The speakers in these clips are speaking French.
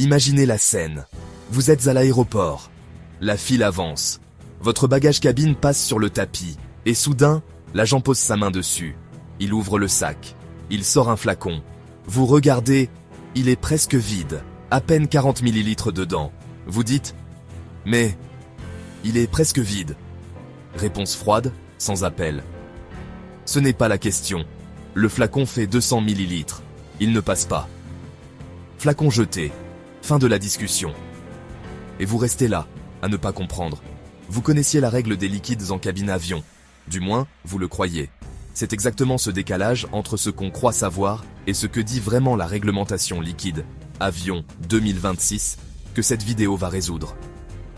Imaginez la scène. Vous êtes à l'aéroport. La file avance. Votre bagage cabine passe sur le tapis. Et soudain, l'agent pose sa main dessus. Il ouvre le sac. Il sort un flacon. Vous regardez, il est presque vide. À peine 40 millilitres dedans. Vous dites « Mais, il est presque vide ». Réponse froide, sans appel. Ce n'est pas la question. Le flacon fait 200 millilitres. Il ne passe pas. Flacon jeté. Fin de la discussion. Et vous restez là, à ne pas comprendre. Vous connaissiez la règle des liquides en cabine avion. Du moins, vous le croyez. C'est exactement ce décalage entre ce qu'on croit savoir et ce que dit vraiment la réglementation liquide, avion 2026, que cette vidéo va résoudre.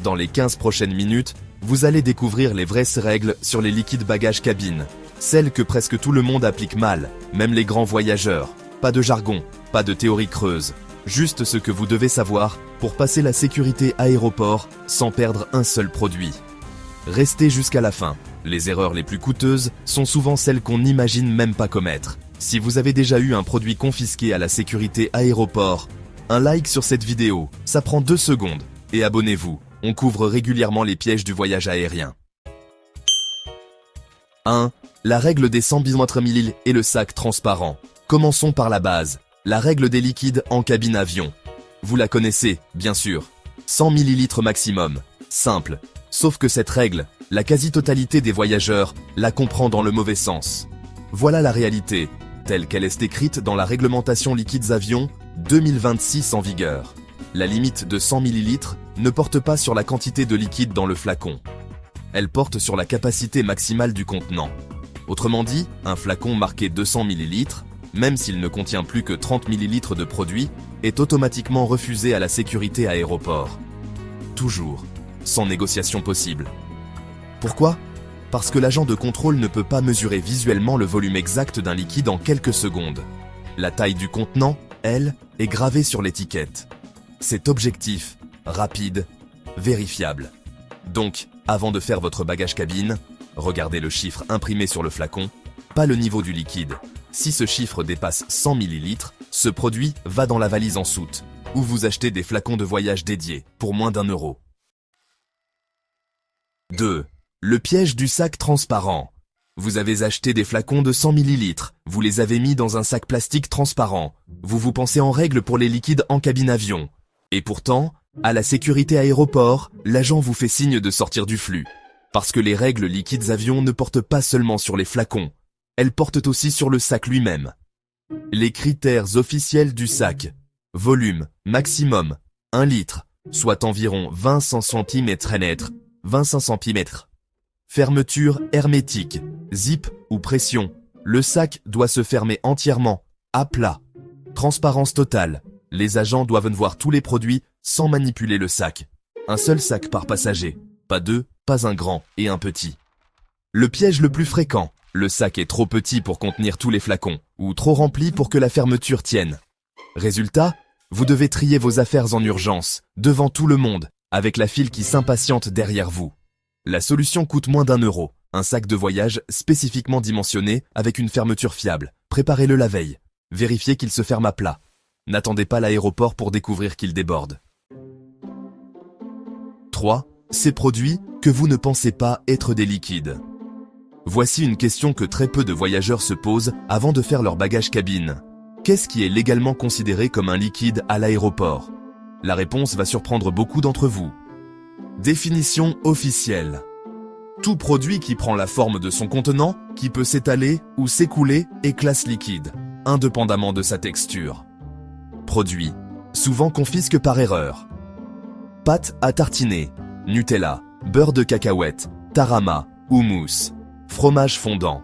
Dans les 15 prochaines minutes, vous allez découvrir les vraies règles sur les liquides bagages cabine. Celles que presque tout le monde applique mal, même les grands voyageurs. Pas de jargon, pas de théorie creuse. Juste ce que vous devez savoir pour passer la sécurité aéroport sans perdre un seul produit. Restez jusqu'à la fin. Les erreurs les plus coûteuses sont souvent celles qu'on n'imagine même pas commettre. Si vous avez déjà eu un produit confisqué à la sécurité aéroport, un like sur cette vidéo, ça prend 2 secondes. Et abonnez-vous, on couvre régulièrement les pièges du voyage aérien. 1. La règle des 100 ml et le sac transparent. Commençons par la base, la règle des liquides en cabine avion. Vous la connaissez, bien sûr. 100 ml maximum. Simple. Sauf que cette règle, la quasi-totalité des voyageurs la comprend dans le mauvais sens. Voilà la réalité, telle qu'elle est écrite dans la réglementation liquides avion 2026 en vigueur. La limite de 100 ml ne porte pas sur la quantité de liquide dans le flacon. Elle porte sur la capacité maximale du contenant. Autrement dit, un flacon marqué 200 ml, même s'il ne contient plus que 30 ml de produit, est automatiquement refusé à la sécurité aéroport. Toujours, sans négociation possible. Pourquoi ? Parce que l'agent de contrôle ne peut pas mesurer visuellement le volume exact d'un liquide en quelques secondes. La taille du contenant, elle, est gravée sur l'étiquette. C'est objectif, rapide, vérifiable. Donc, avant de faire votre bagage cabine, regardez le chiffre imprimé sur le flacon, pas le niveau du liquide. Si ce chiffre dépasse 100 ml, ce produit va dans la valise en soute, ou vous achetez des flacons de voyage dédiés pour moins d'1 euro. 2. Le piège du sac transparent. Vous avez acheté des flacons de 100 ml, vous les avez mis dans un sac plastique transparent. Vous pensez en règle pour les liquides en cabine avion. Et pourtant, à la sécurité aéroport, l'agent vous fait signe de sortir du flux. Parce que les règles liquides avion ne portent pas seulement sur les flacons, elles portent aussi sur le sac lui-même. Les critères officiels du sac. Volume, maximum, 1 litre, soit environ 20-100 cm, 25 cm. Fermeture hermétique, zip ou pression. Le sac doit se fermer entièrement, à plat. Transparence totale. Les agents doivent voir tous les produits sans manipuler le sac. Un seul sac par passager. Pas deux, pas un grand et un petit. Le piège le plus fréquent. Le sac est trop petit pour contenir tous les flacons, ou trop rempli pour que la fermeture tienne. Résultat, vous devez trier vos affaires en urgence, devant tout le monde, avec la file qui s'impatiente derrière vous. La solution coûte moins d'1 euro. Un sac de voyage spécifiquement dimensionné avec une fermeture fiable. Préparez-le la veille. Vérifiez qu'il se ferme à plat. N'attendez pas l'aéroport pour découvrir qu'il déborde. 3. Ces produits que vous ne pensez pas être des liquides. Voici une question que très peu de voyageurs se posent avant de faire leur bagage cabine. Qu'est-ce qui est légalement considéré comme un liquide à l'aéroport ? La réponse va surprendre beaucoup d'entre vous. Définition officielle. Tout produit qui prend la forme de son contenant, qui peut s'étaler ou s'écouler est classe liquide, indépendamment de sa texture. Produit, souvent confisque par erreur. Pâte à tartiner, Nutella, beurre de cacahuète, tarama, houmous, fromage fondant,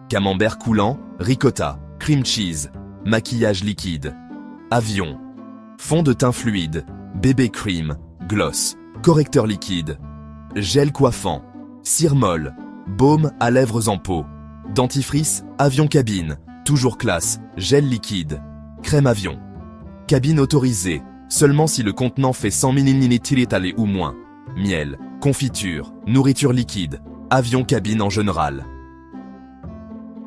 camembert coulant, ricotta, cream cheese, maquillage liquide, avion, fond de teint fluide, bébé cream, gloss, correcteur liquide, gel coiffant, cire molle, baume à lèvres en peau, dentifrice, avion cabine, toujours classe, gel liquide, crème avion. Cabine autorisée, seulement si le contenant fait 100 ml étalé ou moins. Miel, confiture, nourriture liquide, avion cabine en général.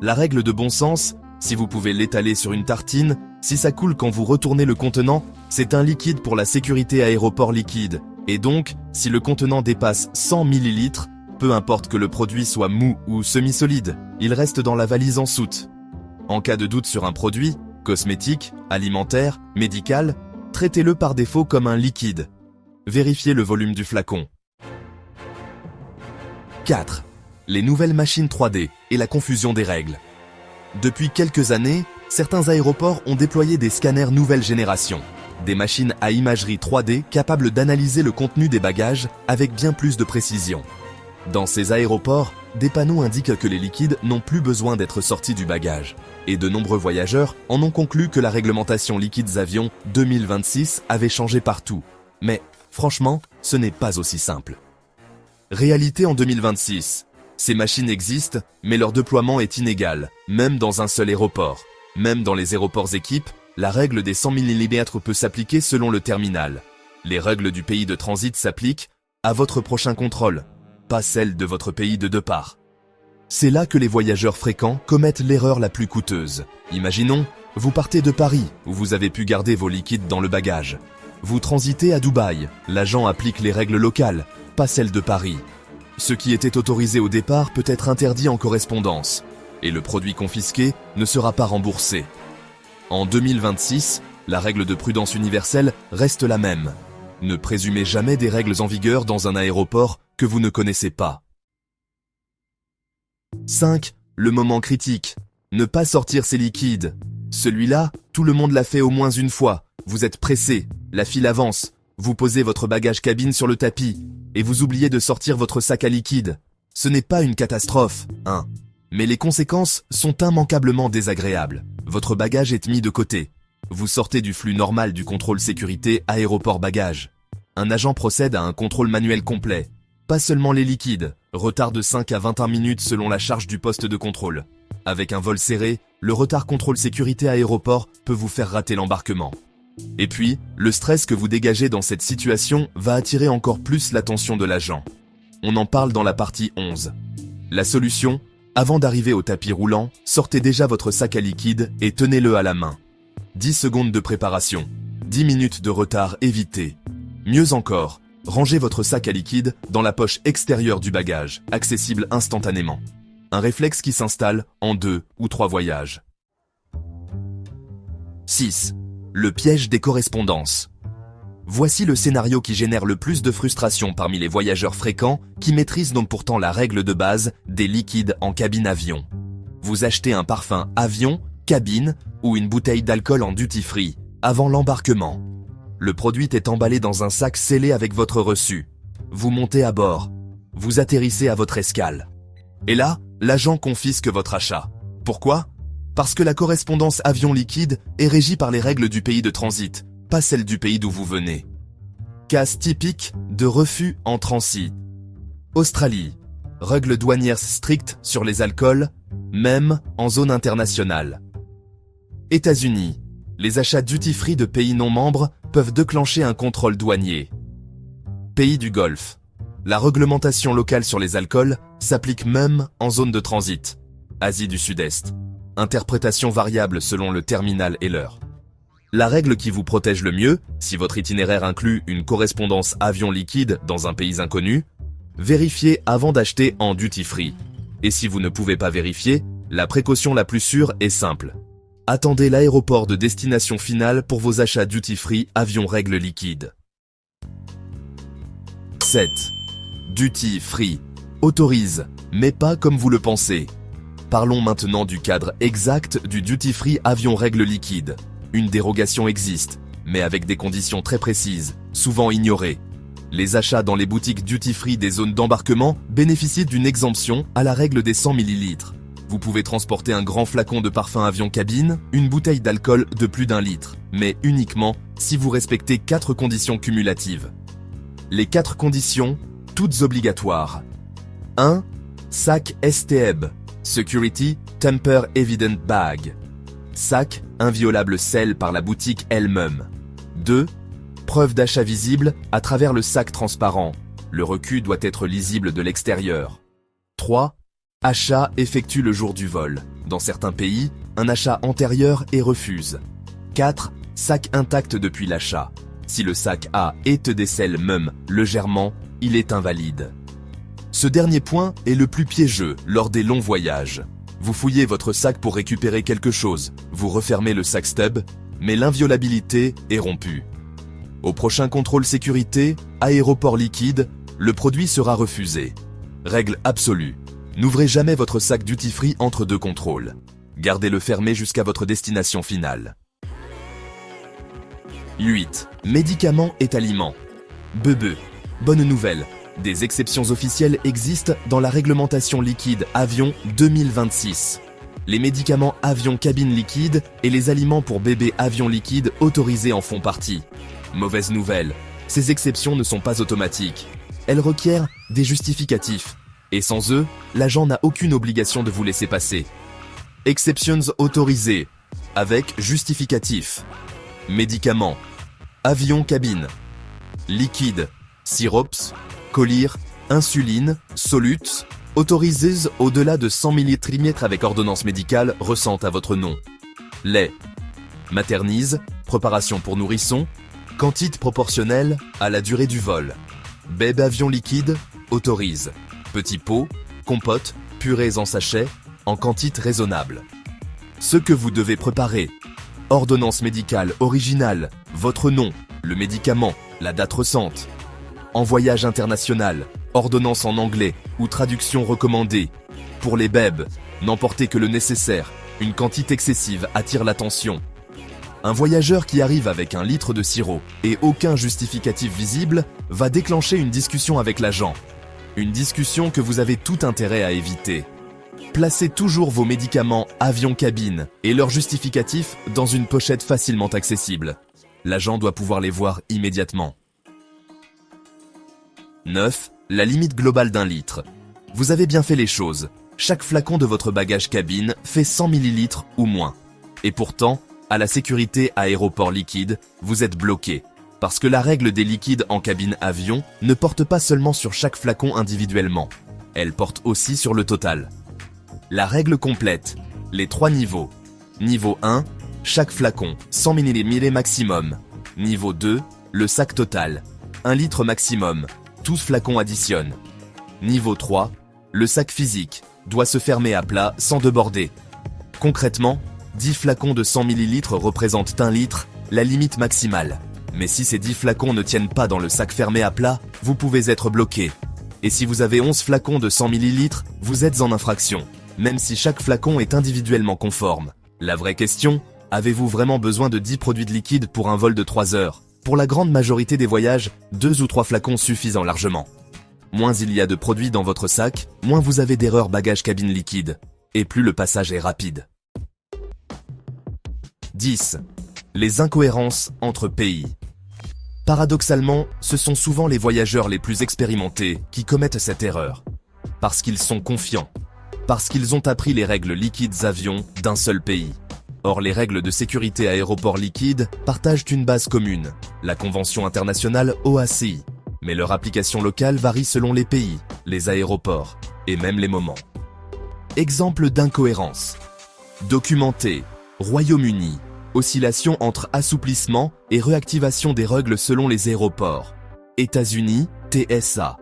La règle de bon sens, si vous pouvez l'étaler sur une tartine, Si ça coule quand vous retournez le contenant, c'est un liquide pour la sécurité aéroport liquide. Et donc, si le contenant dépasse 100 ml, peu importe que le produit soit mou ou semi-solide, il reste dans la valise en soute. En cas de doute sur un produit, cosmétique, alimentaire, médical, traitez-le par défaut comme un liquide. Vérifiez le volume du flacon. 4. Les nouvelles machines 3D et la confusion des règles. Depuis quelques années, certains aéroports ont déployé des scanners nouvelle génération. Des machines à imagerie 3D capables d'analyser le contenu des bagages avec bien plus de précision. Dans ces aéroports, des panneaux indiquent que les liquides n'ont plus besoin d'être sortis du bagage. Et de nombreux voyageurs en ont conclu que la réglementation liquides avions 2026 avait changé partout. Mais, franchement, ce n'est pas aussi simple. Réalité en 2026. Ces machines existent, mais leur déploiement est inégal, même dans un seul aéroport. Même dans les aéroports équipes, la règle des 100 ml peut s'appliquer selon le terminal. Les règles du pays de transit s'appliquent à votre prochain contrôle, pas celles de votre pays de départ. C'est là que les voyageurs fréquents commettent l'erreur la plus coûteuse. Imaginons, vous partez de Paris, où vous avez pu garder vos liquides dans le bagage. Vous transitez à Dubaï, l'agent applique les règles locales, pas celles de Paris. Ce qui était autorisé au départ peut être interdit en correspondance, et le produit confisqué ne sera pas remboursé. En 2026, la règle de prudence universelle reste la même. Ne présumez jamais des règles en vigueur dans un aéroport que vous ne connaissez pas. 5. Le moment critique. Ne pas sortir ses liquides. Celui-là, tout le monde l'a fait au moins une fois. Vous êtes pressé, la file avance, vous posez votre bagage cabine sur le tapis, et vous oubliez de sortir votre sac à liquide. Ce n'est pas une catastrophe, hein. Mais les conséquences sont immanquablement désagréables. Votre bagage est mis de côté. Vous sortez du flux normal du contrôle sécurité aéroport bagage. Un agent procède à un contrôle manuel complet. Pas seulement les liquides, retard de 5 à 21 minutes selon la charge du poste de contrôle. Avec un vol serré, le retard contrôle sécurité aéroport peut vous faire rater l'embarquement. Et puis, le stress que vous dégagez dans cette situation va attirer encore plus l'attention de l'agent. On en parle dans la partie 11. La solution, avant d'arriver au tapis roulant, sortez déjà votre sac à liquide et tenez-le à la main. 10 secondes de préparation, 10 minutes de retard évité. Mieux encore, rangez votre sac à liquide dans la poche extérieure du bagage, accessible instantanément. Un réflexe qui s'installe en 2 ou 3 voyages. 6. Le piège des correspondances. Voici le scénario qui génère le plus de frustration parmi les voyageurs fréquents qui maîtrisent donc pourtant la règle de base des liquides en cabine avion. Vous achetez un parfum avion, cabine ou une bouteille d'alcool en duty-free avant l'embarquement. Le produit est emballé dans un sac scellé avec votre reçu. Vous montez à bord. Vous atterrissez à votre escale. Et là, l'agent confisque votre achat. Pourquoi ? Parce que la correspondance avion liquide est régie par les règles du pays de transit, pas celles du pays d'où vous venez. Cas typique de refus en transit. Australie. Règles douanières strictes sur les alcools, même en zone internationale. États-Unis. Les achats duty-free de pays non membres peuvent déclencher un contrôle douanier. Pays du Golfe. La réglementation locale sur les alcools s'applique même en zone de transit. Asie du Sud-Est. Interprétation variable selon le terminal et l'heure. La règle qui vous protège le mieux, si votre itinéraire inclut une correspondance avion liquide dans un pays inconnu, vérifiez avant d'acheter en duty-free. Et si vous ne pouvez pas vérifier, la précaution la plus sûre est simple. Attendez l'aéroport de destination finale pour vos achats duty-free avion règle liquide. 7. Duty-free. Autorise, mais pas comme vous le pensez. Parlons maintenant du cadre exact du duty-free avion règle liquide. Une dérogation existe, mais avec des conditions très précises, souvent ignorées. Les achats dans les boutiques duty-free des zones d'embarquement bénéficient d'une exemption à la règle des 100 ml. Vous pouvez transporter un grand flacon de parfum avion cabine, une bouteille d'alcool de plus d'1 litre, mais uniquement si vous respectez 4 conditions cumulatives. Les 4 conditions, toutes obligatoires. 1. Sac STEB, Security Tamper Evident Bag. Sac, inviolable scell par la boutique elle-même. 2. Preuve d'achat visible à travers le sac transparent. Le recu doit être lisible de l'extérieur. 3. Achat effectue le jour du vol. Dans certains pays, un achat antérieur est refuse. 4. Sac intact depuis l'achat. Si le sac A est décèle même légèrement, il est invalide. Ce dernier point est le plus piégeux lors des longs voyages. Vous fouillez votre sac pour récupérer quelque chose, vous refermez le sac stub, mais l'inviolabilité est rompue. Au prochain contrôle sécurité, aéroport liquide, le produit sera refusé. Règle absolue. N'ouvrez jamais votre sac duty-free entre deux contrôles. Gardez-le fermé jusqu'à votre destination finale. 8. Médicaments et aliments. Bonne nouvelle. Des exceptions officielles existent dans la réglementation liquide avion 2026. Les médicaments avion cabine liquide et les aliments pour bébé avion liquide autorisés en font partie. Mauvaise nouvelle, ces exceptions ne sont pas automatiques. Elles requièrent des justificatifs. Et sans eux, l'agent n'a aucune obligation de vous laisser passer. Exceptions autorisées, avec justificatif. Médicaments, avion cabine, liquide, syrops, collyre, insuline, solutes, autorisés au-delà de 100 ml avec ordonnance médicale ressente à votre nom. Lait, maternise, préparation pour nourrissons, quantité proportionnelle à la durée du vol. Bébé avion liquide, autorise. Petits pots, compotes, purées en sachet, en quantité raisonnable. Ce que vous devez préparer. Ordonnance médicale originale, votre nom, le médicament, la date récente. En voyage international, ordonnance en anglais ou traduction recommandée. Pour les bébés, n'emportez que le nécessaire, une quantité excessive attire l'attention. Un voyageur qui arrive avec 1 litre de sirop et aucun justificatif visible va déclencher une discussion avec l'agent. Une discussion que vous avez tout intérêt à éviter. Placez toujours vos médicaments avion-cabine et leurs justificatifs dans une pochette facilement accessible. L'agent doit pouvoir les voir immédiatement. 9. La limite globale d'1 litre. Vous avez bien fait les choses. Chaque flacon de votre bagage cabine fait 100 ml ou moins. Et pourtant, à la sécurité aéroport liquide, vous êtes bloqué. Parce que la règle des liquides en cabine avion ne porte pas seulement sur chaque flacon individuellement. Elle porte aussi sur le total. La règle complète, les 3 niveaux. Niveau 1, chaque flacon, 100 ml maximum. Niveau 2, le sac total, 1 litre maximum. Tous flacons additionnent. Niveau 3, le sac physique doit se fermer à plat sans déborder. Concrètement, 10 flacons de 100 ml représentent 1 litre, la limite maximale. Mais si ces 10 flacons ne tiennent pas dans le sac fermé à plat, vous pouvez être bloqué. Et si vous avez 11 flacons de 100 ml, vous êtes en infraction, même si chaque flacon est individuellement conforme. La vraie question, avez-vous vraiment besoin de 10 produits de liquide pour un vol de 3 heures ? Pour la grande majorité des voyages, 2 ou 3 flacons suffisent largement. Moins il y a de produits dans votre sac, moins vous avez d'erreurs bagage cabine liquide. Et plus le passage est rapide. 10. Les incohérences entre pays. Paradoxalement, ce sont souvent les voyageurs les plus expérimentés qui commettent cette erreur. Parce qu'ils sont confiants. Parce qu'ils ont appris les règles liquides avions d'un seul pays. Or, les règles de sécurité aéroport liquide partagent une base commune, la Convention internationale OACI. Mais leur application locale varie selon les pays, les aéroports et même les moments. Exemple d'incohérence. Documenté, Royaume-Uni, oscillation entre assouplissement et réactivation des règles selon les aéroports. États-Unis, TSA.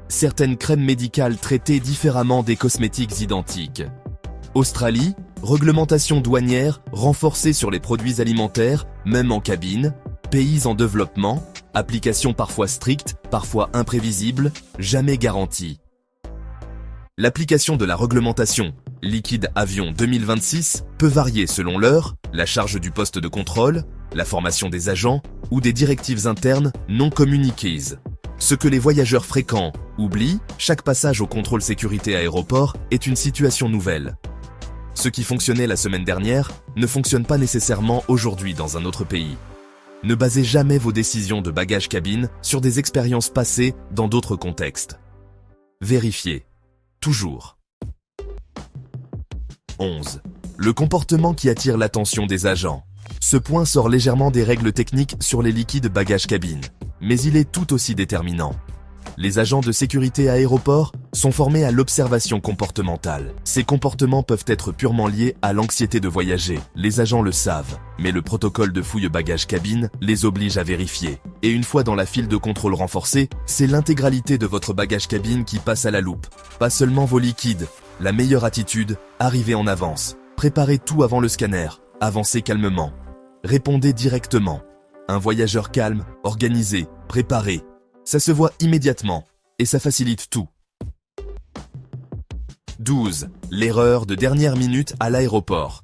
Certaines crèmes médicales traitées différemment des cosmétiques identiques. Australie, réglementation douanière renforcée sur les produits alimentaires, même en cabine. Pays en développement, application parfois stricte, parfois imprévisible, jamais garantie. L'application de la réglementation liquide avion 2026 peut varier selon l'heure, la charge du poste de contrôle, la formation des agents ou des directives internes non communiquées. Ce que les voyageurs fréquents oublient, chaque passage au contrôle sécurité aéroport est une situation nouvelle. Ce qui fonctionnait la semaine dernière ne fonctionne pas nécessairement aujourd'hui dans un autre pays. Ne basez jamais vos décisions de bagage cabine sur des expériences passées dans d'autres contextes. Vérifiez. Toujours. 11. Le comportement qui attire l'attention des agents. Ce point sort légèrement des règles techniques sur les liquides bagages cabine, mais il est tout aussi déterminant. Les agents de sécurité aéroport sont formés à l'observation comportementale. Ces comportements peuvent être purement liés à l'anxiété de voyager. Les agents le savent, mais le protocole de fouille bagages cabine les oblige à vérifier. Et une fois dans la file de contrôle renforcée, c'est l'intégralité de votre bagage cabine qui passe à la loupe. Pas seulement vos liquides. La meilleure attitude, arrivez en avance. Préparez tout avant le scanner. Avancez calmement. Répondez directement. Un voyageur calme, organisé, préparé. Ça se voit immédiatement, et ça facilite tout. 12. L'erreur de dernière minute à l'aéroport.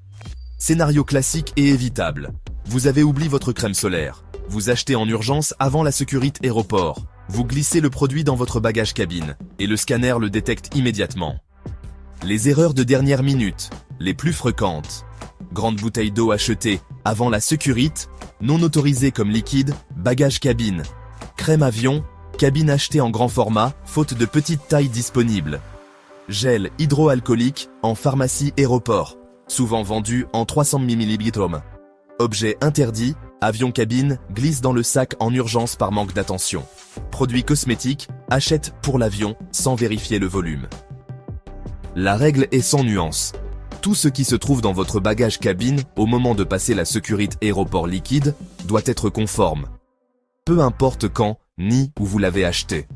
Scénario classique et évitable. Vous avez oublié votre crème solaire. Vous achetez en urgence avant la sécurité aéroport. Vous glissez le produit dans votre bagage cabine, et le scanner le détecte immédiatement. Les erreurs de dernière minute, les plus fréquentes. Grande bouteille d'eau achetée avant la sécurité, non autorisée comme liquide, bagage cabine. Crème avion, cabine achetée en grand format, faute de petite taille disponible. Gel hydroalcoolique en pharmacie aéroport, souvent vendu en 300 ml. Objet interdit, avion cabine glisse dans le sac en urgence par manque d'attention. Produits cosmétiques, achète pour l'avion sans vérifier le volume. La règle est sans nuance. Tout ce qui se trouve dans votre bagage cabine au moment de passer la sécurité aéroport liquide doit être conforme. Peu importe quand, ni où vous l'avez acheté.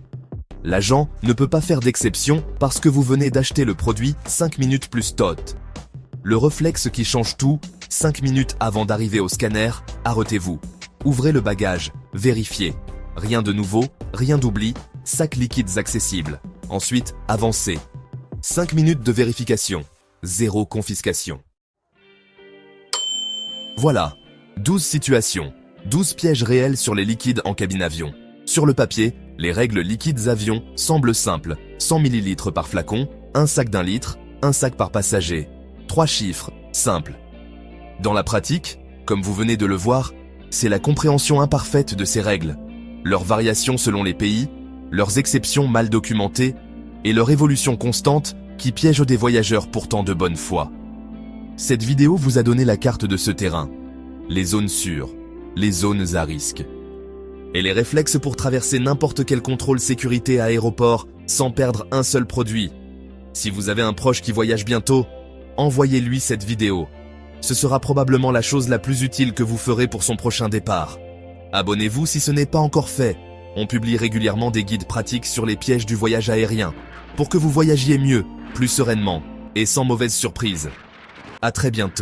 L'agent ne peut pas faire d'exception parce que vous venez d'acheter le produit 5 minutes plus tôt. Le réflexe qui change tout, 5 minutes avant d'arriver au scanner, arrêtez-vous. Ouvrez le bagage, vérifiez. Rien de nouveau, rien d'oubli, sacs liquides accessibles. Ensuite, avancez. 5 minutes de vérification. 0 confiscation. Voilà, 12 situations, 12 pièges réels sur les liquides en cabine avion. Sur le papier, les règles liquides avion semblent simples, 100 ml par flacon, un sac d'1 litre, un sac par passager. 3 chiffres, simples. Dans la pratique, comme vous venez de le voir, c'est la compréhension imparfaite de ces règles, leurs variations selon les pays, leurs exceptions mal documentées et leur évolution constante qui piège des voyageurs pourtant de bonne foi. Cette vidéo vous a donné la carte de ce terrain, les zones sûres, les zones à risque, et les réflexes pour traverser n'importe quel contrôle sécurité à aéroport sans perdre un seul produit. Si vous avez un proche qui voyage bientôt, envoyez-lui cette vidéo. Ce sera probablement la chose la plus utile que vous ferez pour son prochain départ. Abonnez-vous si ce n'est pas encore fait. On publie régulièrement des guides pratiques sur les pièges du voyage aérien, pour que vous voyagiez mieux, plus sereinement et sans mauvaise surprise. À très bientôt.